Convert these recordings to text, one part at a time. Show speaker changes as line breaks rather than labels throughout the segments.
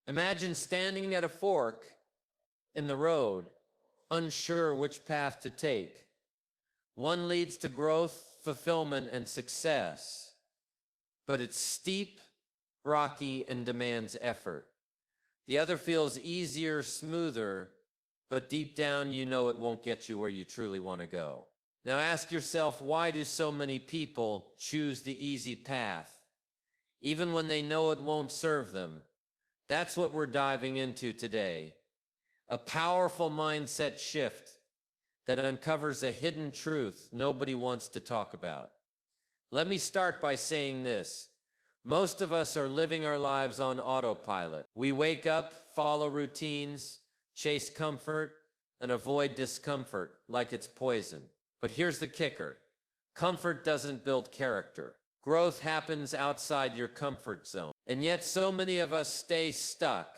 Imagine standing at a fork in the road, unsure which path to take. One leads to growth, fulfillment, and success, but it's steep, rocky, and demands effort. The other feels easier, smoother, but deep down you know it won't get you where you truly want to go. Now ask yourself, why do so many people choose the easy path, even when they know it won't serve them? That's what we're diving into today. A powerful mindset shift that uncovers a hidden truth nobody wants to talk about. Let me start by saying this. Most of us are living our lives on autopilot. We wake up, follow routines, chase comfort, and avoid discomfort like it's poison. But here's the kicker. Comfort doesn't build character. Growth happens outside your comfort zone. And yet so many of us stay stuck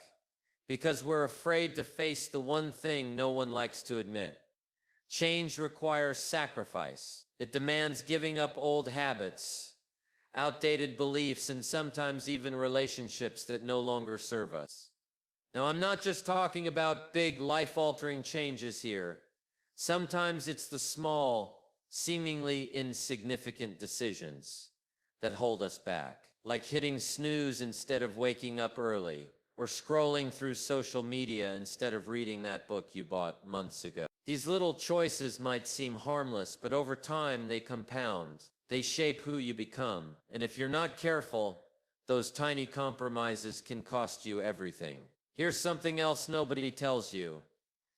because we're afraid to face the one thing no one likes to admit. Change requires sacrifice. It demands giving up old habits, outdated beliefs, and sometimes even relationships that no longer serve us. Now, I'm not just talking about big life-altering changes here. Sometimes it's the small, seemingly insignificant decisions that hold us back, like hitting snooze instead of waking up early, or scrolling through social media instead of reading that book you bought months ago. These little choices might seem harmless, but over time they compound. They shape who you become. And if you're not careful, those tiny compromises can cost you everything. Here's something else nobody tells you.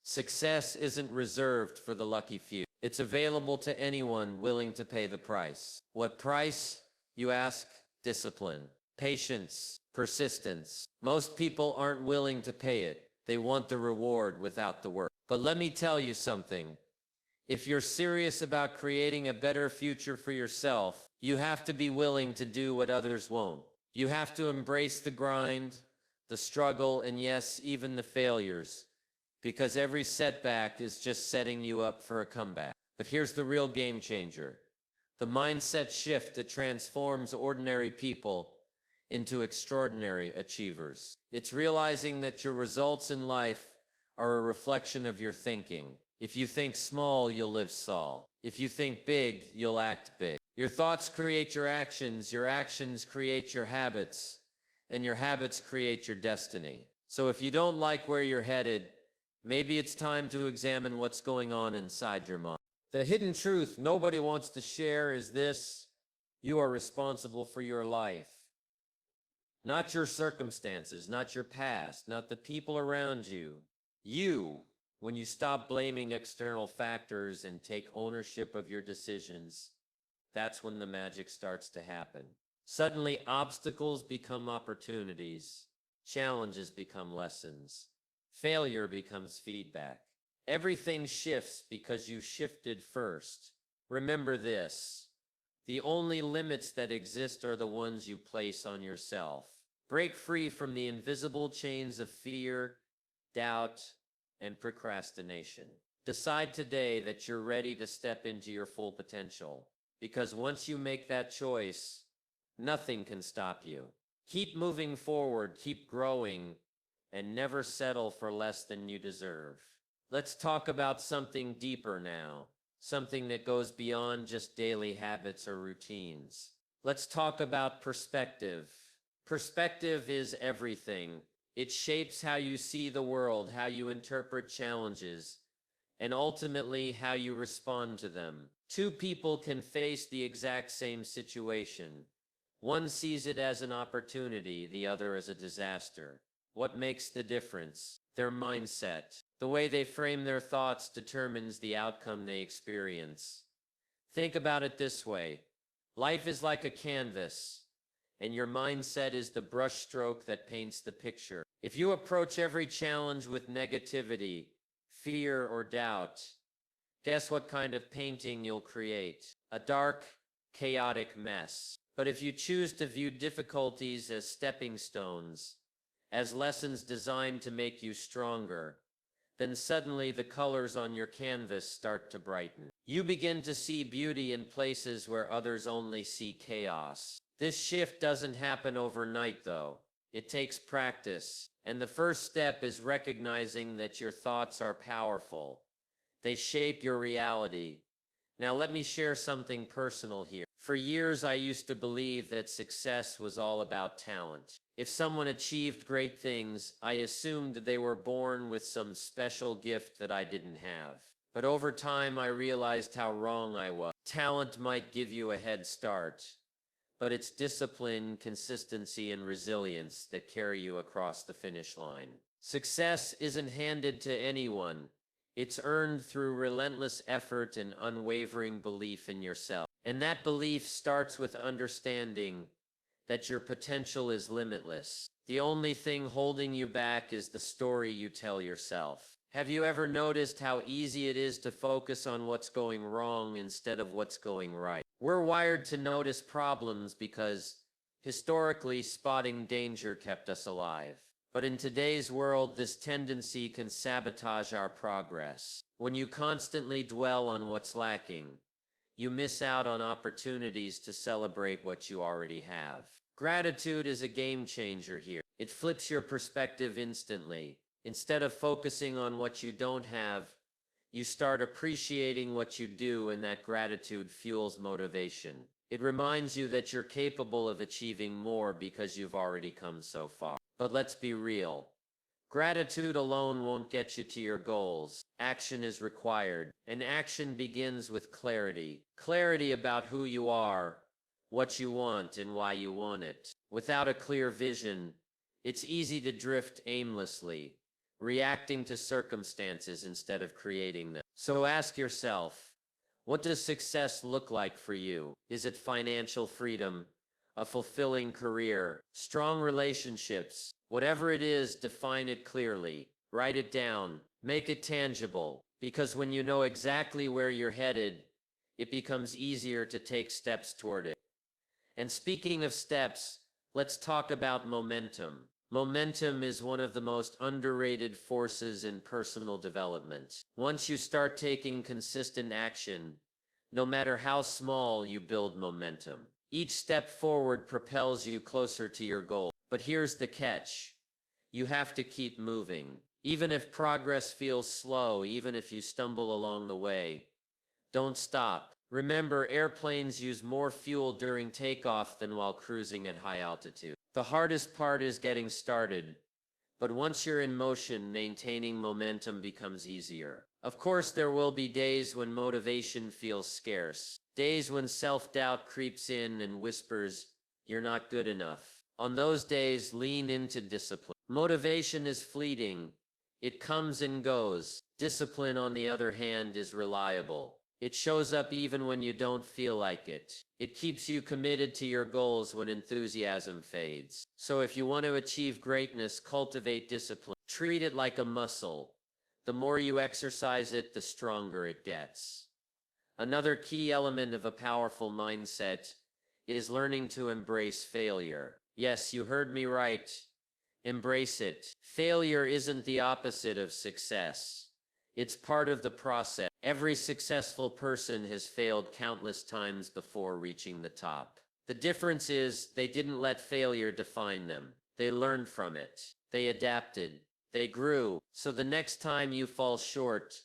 Success isn't reserved for the lucky few. It's available to anyone willing to pay the price. What price, you ask? Discipline, patience, persistence. Most people aren't willing to pay it. They want the reward without the work. But let me tell you something. If you're serious about creating a better future for yourself, you have to be willing to do what others won't. You have to embrace the grind, the struggle, and yes, even the failures, because every setback is just setting you up for a comeback. But here's the real game changer. The mindset shift that transforms ordinary people into extraordinary achievers. It's realizing that your results in life are a reflection of your thinking. If you think small, you'll live small. If you think big, you'll act big. Your thoughts create your actions create your habits, and your habits create your destiny. So if you don't like where you're headed, maybe it's time to examine what's going on inside your mind. The hidden truth nobody wants to share is this: you are responsible for your life. Not your circumstances, not your past, not the people around you. You, when you stop blaming external factors and take ownership of your decisions, that's when the magic starts to happen. Suddenly, obstacles become opportunities, challenges become lessons, failure becomes feedback. Everything shifts because you shifted first. Remember this: the only limits that exist are the ones you place on yourself. Break free from the invisible chains of fear, doubt, and procrastination. Decide today that you're ready to step into your full potential, because once you make that choice, nothing can stop you. Keep moving forward, keep growing, and never settle for less than you deserve. Let's talk about something deeper now, something that goes beyond just daily habits or routines. Let's talk about perspective. Perspective is everything. It shapes how you see the world, how you interpret challenges, and ultimately how you respond to them. Two people can face the exact same situation. One sees it as an opportunity, the other as a disaster. What makes the difference? Their mindset. The way they frame their thoughts determines the outcome they experience. Think about it this way. Life is like a canvas, and your mindset is the brushstroke that paints the picture. If you approach every challenge with negativity, fear, or doubt, guess what kind of painting you'll create? A dark, chaotic mess. But if you choose to view difficulties as stepping stones, as lessons designed to make you stronger, then suddenly the colors on your canvas start to brighten. You begin to see beauty in places where others only see chaos. This shift doesn't happen overnight, though. It takes practice. And the first step is recognizing that your thoughts are powerful. They shape your reality. Now, let me share something personal here. For years, I used to believe that success was all about talent. If someone achieved great things, I assumed they were born with some special gift that I didn't have. But over time, I realized how wrong I was. Talent might give you a head start, but it's discipline, consistency, and resilience that carry you across the finish line. Success isn't handed to anyone. It's earned through relentless effort and unwavering belief in yourself. And that belief starts with understanding that your potential is limitless. The only thing holding you back is the story you tell yourself. Have you ever noticed how easy it is to focus on what's going wrong instead of what's going right? We're wired to notice problems because, historically, spotting danger kept us alive. But in today's world, this tendency can sabotage our progress. When you constantly dwell on what's lacking, you miss out on opportunities to celebrate what you already have. Gratitude is a game changer here. It flips your perspective instantly. Instead of focusing on what you don't have, you start appreciating what you do, and that gratitude fuels motivation. It reminds you that you're capable of achieving more because you've already come so far. But let's be real. Gratitude alone won't get you to your goals. Action is required, and action begins with clarity. Clarity about who you are, what you want, and why you want it. Without a clear vision, it's easy to drift aimlessly, reacting to circumstances instead of creating them. So ask yourself, what does success look like for you? Is it financial freedom, a fulfilling career, strong relationships? Whatever it is, define it clearly. Write it down. Make it tangible. Because when you know exactly where you're headed, it becomes easier to take steps toward it. And speaking of steps, let's talk about momentum. Momentum is one of the most underrated forces in personal development. Once you start taking consistent action, no matter how small, you build momentum. Each step forward propels you closer to your goal. But here's the catch. You have to keep moving. Even if progress feels slow, even if you stumble along the way, don't stop. Remember, airplanes use more fuel during takeoff than while cruising at high altitude. The hardest part is getting started, but once you're in motion, maintaining momentum becomes easier. Of course, there will be days when motivation feels scarce, days when self-doubt creeps in and whispers, "You're not good enough." On those days, lean into discipline. Motivation is fleeting. It comes and goes. Discipline, on the other hand, is reliable. It shows up even when you don't feel like it. It keeps you committed to your goals when enthusiasm fades. So if you want to achieve greatness, cultivate discipline. Treat it like a muscle. The more you exercise it, the stronger it gets. Another key element of a powerful mindset is learning to embrace failure. Yes, you heard me right. Embrace it. Failure isn't the opposite of success. It's part of the process. Every successful person has failed countless times before reaching the top. The difference is they didn't let failure define them. They learned from it. They adapted. They grew. So the next time you fall short,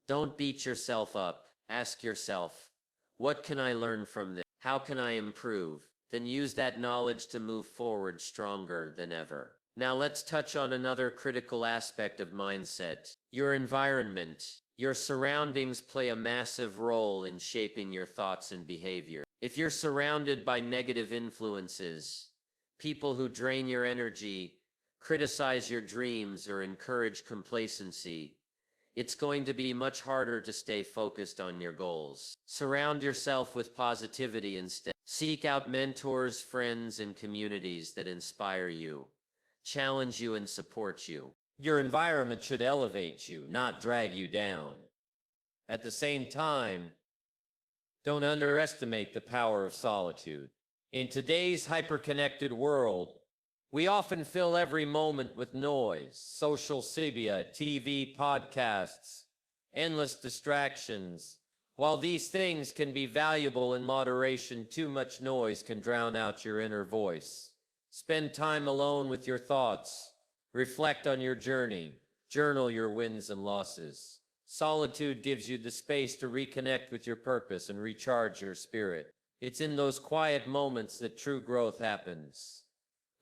don't beat yourself up. Ask yourself, what can I learn from this? How can I improve? Then use that knowledge to move forward stronger than ever. Now let's touch on another critical aspect of mindset. Your environment. Your surroundings play a massive role in shaping your thoughts and behavior. If you're surrounded by negative influences, people who drain your energy, criticize your dreams, or encourage complacency, it's going to be much harder to stay focused on your goals. Surround yourself with positivity instead. Seek out mentors, friends, and communities that inspire you, challenge you, and support you. Your environment should elevate you, not drag you down. At the same time, don't underestimate the power of solitude. In today's hyper-connected world, we often fill every moment with noise, social media, TV, podcasts, endless distractions. While these things can be valuable in moderation, too much noise can drown out your inner voice. Spend time alone with your thoughts. Reflect on your journey. Journal your wins and losses. Solitude gives you the space to reconnect with your purpose and recharge your spirit. It's in those quiet moments that true growth happens.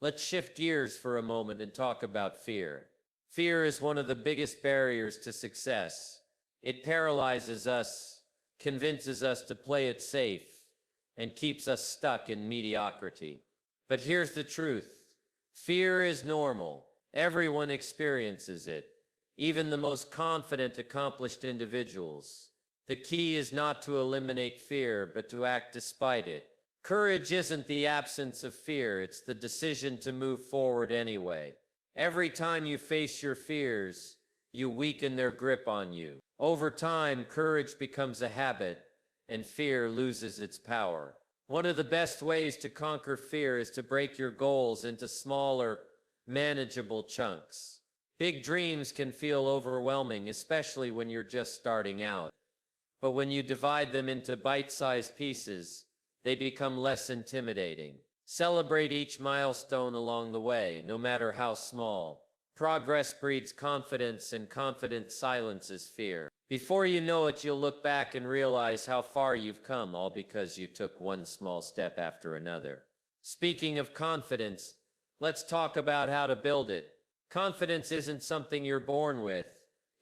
Let's shift gears for a moment and talk about fear. Fear is one of the biggest barriers to success. It paralyzes us, convinces us to play it safe, and keeps us stuck in mediocrity. But here's the truth. Fear is normal. Everyone experiences it, even the most confident, accomplished individuals. The key is not to eliminate fear, but to act despite it. Courage isn't the absence of fear, it's the decision to move forward anyway. Every time you face your fears, you weaken their grip on you. Over time, courage becomes a habit, and fear loses its power. One of the best ways to conquer fear is to break your goals into smaller, manageable chunks. Big dreams can feel overwhelming, especially when you're just starting out. But when you divide them into bite-sized pieces, they become less intimidating. Celebrate each milestone along the way, no matter how small. Progress breeds confidence, and confidence silences fear. Before you know it, you'll look back and realize how far you've come, all because you took one small step after another. Speaking of confidence, let's talk about how to build it. Confidence isn't something you're born with.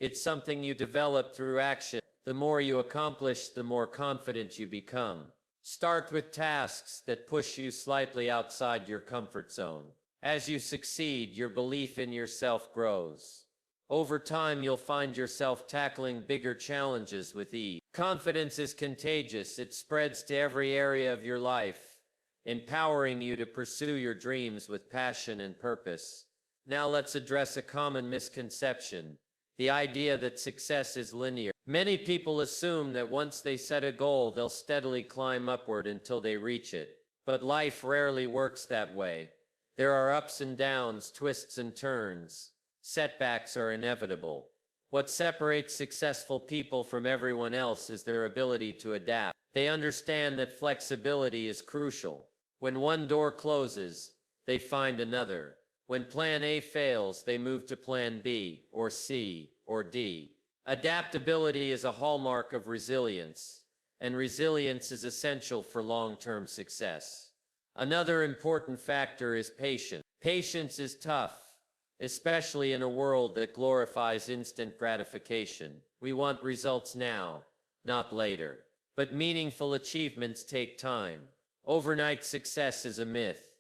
It's something you develop through action. The more you accomplish, the more confident you become. Start with tasks that push you slightly outside your comfort zone. As you succeed, your belief in yourself grows. Over time, you'll find yourself tackling bigger challenges with ease. Confidence is contagious. It spreads to every area of your life, empowering you to pursue your dreams with passion and purpose. Now let's address a common misconception: the idea that success is linear. Many people assume that once they set a goal, they'll steadily climb upward until they reach it. But life rarely works that way. There are ups and downs, twists and turns. Setbacks are inevitable. What separates successful people from everyone else is their ability to adapt. They understand that flexibility is crucial. When one door closes, they find another. When plan A fails, they move to plan B, or C, or D. Adaptability is a hallmark of resilience, and resilience is essential for long-term success. Another important factor is patience. Patience is tough, especially in a world that glorifies instant gratification. We want results now, not later. But meaningful achievements take time. Overnight success is a myth.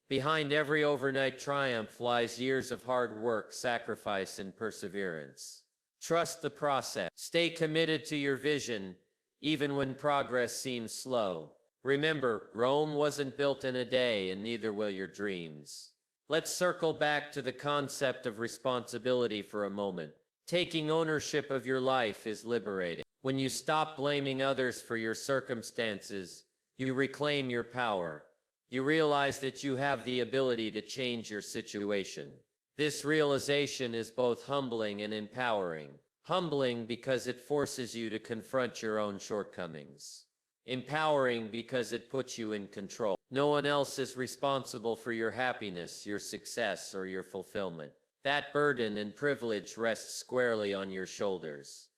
Behind every overnight triumph lies years of hard work, sacrifice, and perseverance. Trust the process. Stay committed to your vision, even when progress seems slow. Remember, Rome wasn't built in a day, and neither will your dreams. Let's circle back to the concept of responsibility for a moment. Taking ownership of your life is liberating. When you stop blaming others for your circumstances, you reclaim your power. You realize that you have the ability to change your situation. This realization is both humbling and empowering. Humbling because it forces you to confront your own shortcomings. Empowering because it puts you in control. No one else is responsible for your happiness, your success, or your fulfillment. That burden and privilege rests squarely on your shoulders.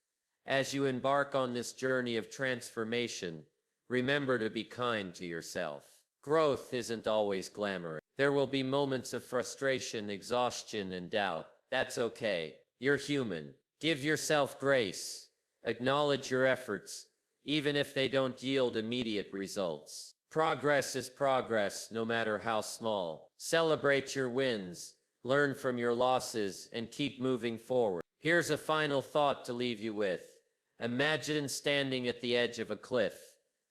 As you embark on this journey of transformation, remember to be kind to yourself. Growth isn't always glamorous. There will be moments of frustration, exhaustion, and doubt. That's okay. You're human. Give yourself grace. Acknowledge your efforts, even if they don't yield immediate results. Progress is progress, no matter how small. Celebrate your wins, learn from your losses, and keep moving forward. Here's a final thought to leave you with. Imagine standing at the edge of a cliff,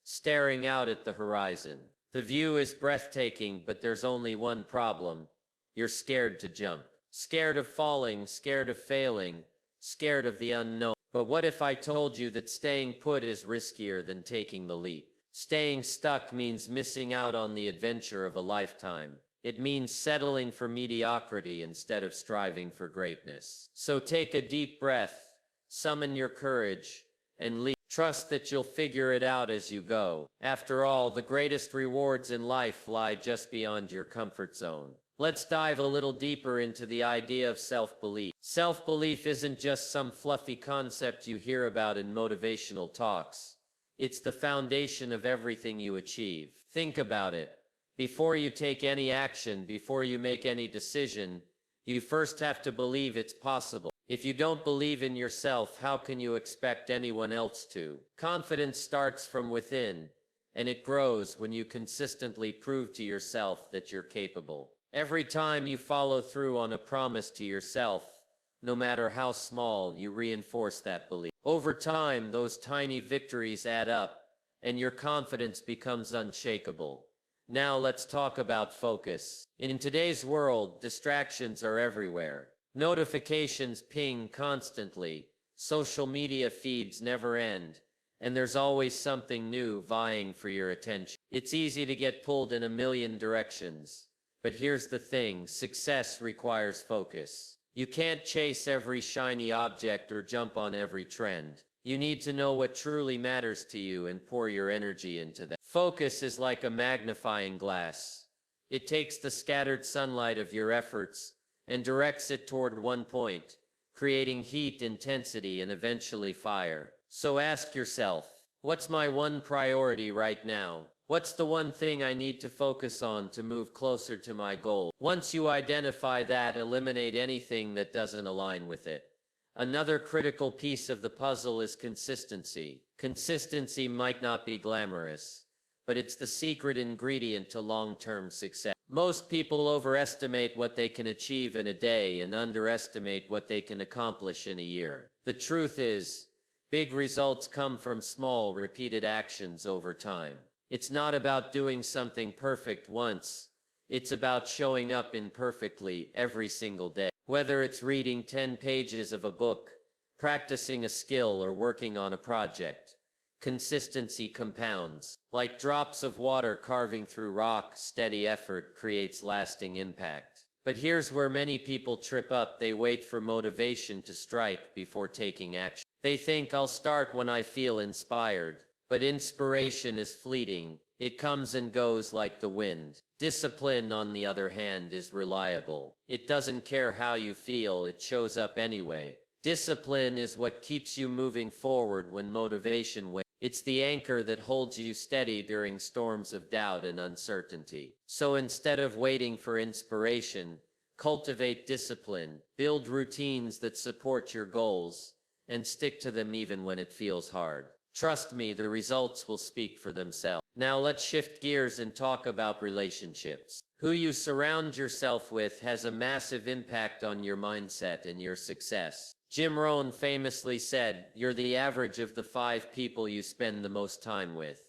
staring out at the horizon. The view is breathtaking, but there's only one problem. You're scared to jump. Scared of falling, scared of failing, scared of the unknown. But what if I told you that staying put is riskier than taking the leap? Staying stuck means missing out on the adventure of a lifetime. It means settling for mediocrity instead of striving for greatness. So take a deep breath, summon your courage, and leap. Trust that you'll figure it out as you go. After all, the greatest rewards in life lie just beyond your comfort zone. Let's dive a little deeper into the idea of self-belief. Self-belief isn't just some fluffy concept you hear about in motivational talks. It's the foundation of everything you achieve. Think about it. Before you take any action, before you make any decision, you first have to believe it's possible. If you don't believe in yourself, how can you expect anyone else to? Confidence starts from within, and it grows when you consistently prove to yourself that you're capable. Every time you follow through on a promise to yourself, no matter how small, you reinforce that belief. Over time, those tiny victories add up, and your confidence becomes unshakable. Now let's talk about focus. In today's world, distractions are everywhere. Notifications ping constantly, social media feeds never end, and there's always something new vying for your attention. It's easy to get pulled in a million directions. But here's the thing, success requires focus. You can't chase every shiny object or jump on every trend. You need to know what truly matters to you and pour your energy into that. Focus is like a magnifying glass. It takes the scattered sunlight of your efforts and directs it toward one point, creating heat, intensity, and eventually fire. So ask yourself, what's my one priority right now? What's the one thing I need to focus on to move closer to my goal? Once you identify that, eliminate anything that doesn't align with it. Another critical piece of the puzzle is consistency. Consistency might not be glamorous, but it's the secret ingredient to long-term success. Most people overestimate what they can achieve in a day and underestimate what they can accomplish in a year. The truth is, big results come from small, repeated actions over time. It's not about doing something perfect once. It's about showing up imperfectly every single day. Whether it's reading 10 pages of a book, practicing a skill, or working on a project, consistency compounds. Like drops of water carving through rock, steady effort creates lasting impact. But here's where many people trip up. They wait for motivation to strike before taking action. They think, I'll start when I feel inspired. But inspiration is fleeting. It comes and goes like the wind. Discipline, on the other hand, is reliable. It doesn't care how you feel, it shows up anyway. Discipline is what keeps you moving forward when motivation wanes. It's the anchor that holds you steady during storms of doubt and uncertainty. So instead of waiting for inspiration, cultivate discipline, build routines that support your goals, and stick to them even when it feels hard. Trust me, the results will speak for themselves. Now let's shift gears and talk about relationships. Who you surround yourself with has a massive impact on your mindset and your success. Rohn famously said, "You're the average of the 5 people you spend the most time with."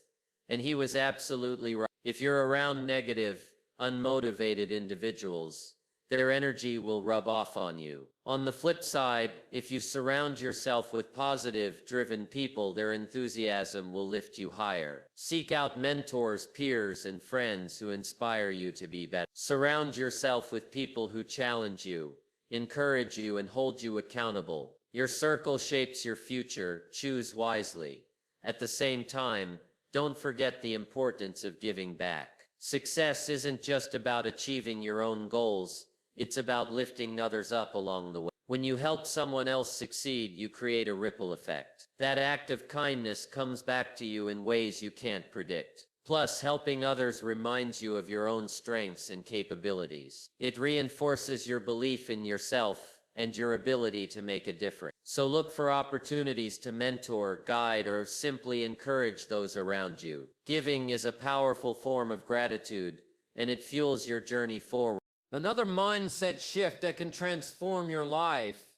And he was absolutely right. If you're around negative, unmotivated individuals, their energy will rub off on you. On the flip side, if you surround yourself with positive, driven people, their enthusiasm will lift you higher. Seek out mentors, peers, and friends who inspire you to be better. Surround yourself with people who challenge you, encourage you, and hold you accountable. Your circle shapes your future. Choose wisely. At the same time, don't forget the importance of giving back. Success isn't just about achieving your own goals. It's about lifting others up along the way. When you help someone else succeed, you create a ripple effect. That act of kindness comes back to you in ways you can't predict. Plus, helping others reminds you of your own strengths and capabilities. It reinforces your belief in yourself and your ability to make a difference. So look for opportunities to mentor, guide, or simply encourage those around you. Giving is a powerful form of gratitude, and it fuels your journey forward. Another mindset shift that can transform your life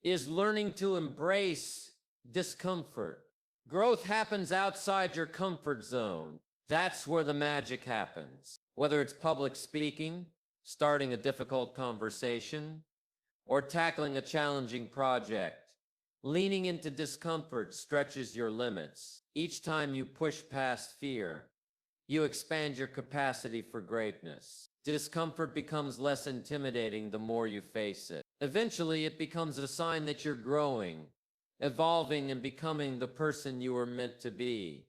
is learning to embrace discomfort. Growth happens outside your comfort zone. That's where the magic happens. Whether it's public speaking, starting a difficult conversation, or tackling a challenging project, leaning into discomfort stretches your limits. Each time you push past fear, you expand your capacity for greatness. Discomfort becomes less intimidating the more you face it. Eventually, it becomes a sign that you're growing, evolving and becoming the person you were meant to be.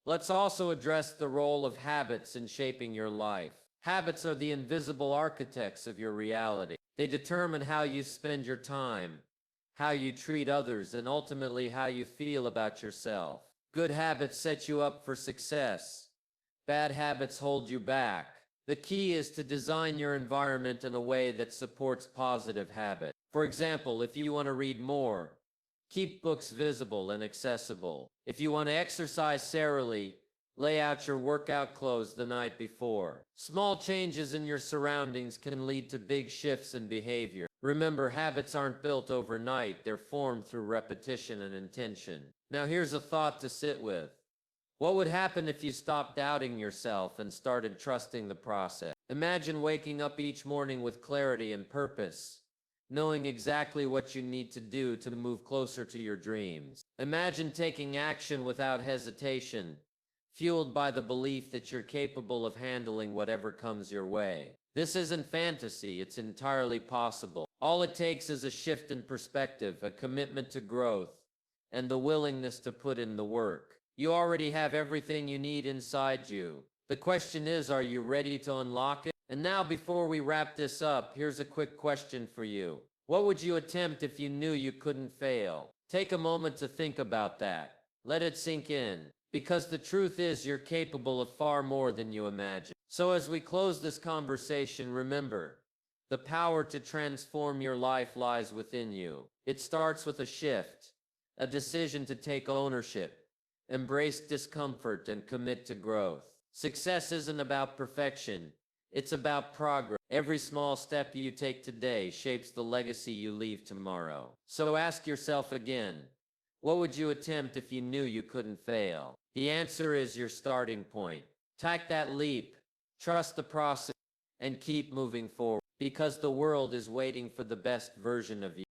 Let's also address the role of habits in shaping your life. Habits are the invisible architects of your reality. They determine how you spend your time, how you treat others, and ultimately how you feel about yourself. Good habits set you up for success. Bad habits hold you back. The key is to design your environment in a way that supports positive habits. For example, if you want to read more, keep books visible and accessible. If you want to exercise serially, lay out your workout clothes the night before. Small changes in your surroundings can lead to big shifts in behavior. Remember, habits aren't built overnight, they're formed through repetition and intention. Now here's a thought to sit with. What would happen if you stopped doubting yourself and started trusting the process? Imagine waking up each morning with clarity and purpose, knowing exactly what you need to do to move closer to your dreams. Imagine taking action without hesitation, fueled by the belief that you're capable of handling whatever comes your way. This isn't fantasy, it's entirely possible. All it takes is a shift in perspective, a commitment to growth, and the willingness to put in the work. You already have everything you need inside you. The question is, are you ready to unlock it? And now, before we wrap this up, here's a quick question for you. What would you attempt if you knew you couldn't fail? Take a moment to think about that. Let it sink in. Because the truth is, you're capable of far more than you imagine. So as we close this conversation, remember, the power to transform your life lies within you. It starts with a shift, a decision to take ownership, embrace discomfort, and commit to growth. Success isn't about perfection, it's about progress. Every small step you take today shapes the legacy you leave tomorrow. So ask yourself again, what would you attempt if you knew you couldn't fail? The answer is your starting point. Take that leap, trust the process, and keep moving forward, because the world is waiting for the best version of you.